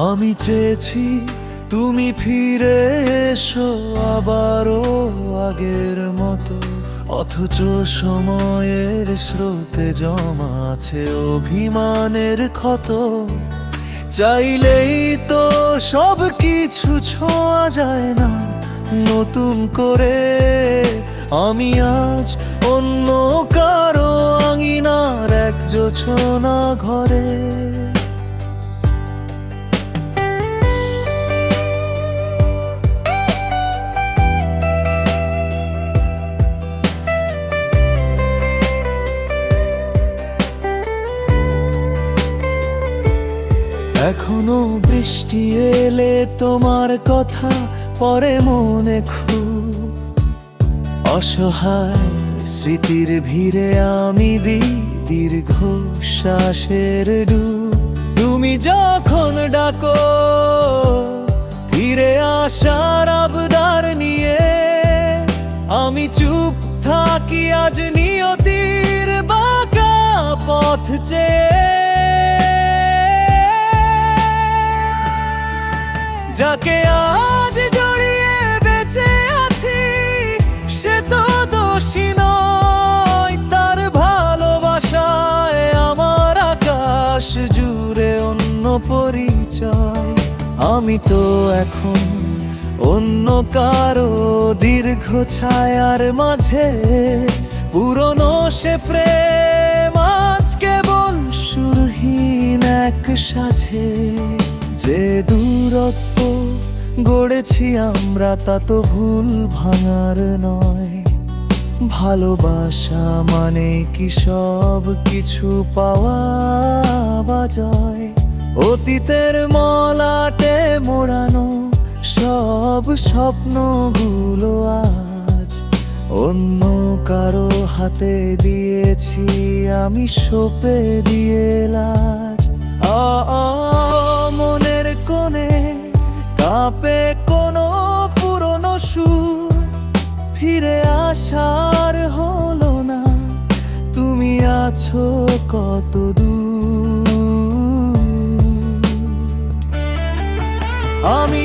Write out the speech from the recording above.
আমি চেয়েছি তুমি ফিরে এসো আবারও আগের মতো, অথচ সময়ের স্রোতে জমা আছে অভিমানের ক্ষত। চাইলেই তো সব কিছু ছোঁয়া যায় না নতুন করে। আমি আজ অন্য কারো আঙিনার এক জোছনা ঘরে। এখনো বৃষ্টি এলে তোমার কথা পরে মনে খুব অসহায় স্মৃতির ভিড়ে আমি দিই দীর্ঘ শ্বাসের ডুব। তুমি যখন ডাকো ফিরে আসার আবদার নিয়ে, আমি চুপ থাকি আজ নিয়তির বাঁকা পথ চেয়ে। যাকে আজ জড়িয়ে বেঁচে আছি সে তো দোষী নয়, তার ভালোবাসায় আমার আকাশ জুড়ে অন্য পরিচয়। আমি তো এখন অন্য কারো দীর্ঘ ছায়ার মাঝে, পুরনো সে প্রেম আজ কেবল সুরহীন এক সাঝে। যে দূরত্ব গড়েছি আমরা তা তো ভুল ভাঙার নয়। ভালোবাসা মানে কি সব কিছু পাওয়া বা জয়? অতীতের মলাটে মোড়ানো সব স্বপ্নগুলো আজ অন্য কারো হাতে দিয়েছি আমি সঁপে দিয়ে লাজ। মনের কোণে কাঁপে কোনো পুরনো সুর, ফিরে আসার হলো না, তুমি আছো কত দূর। আমি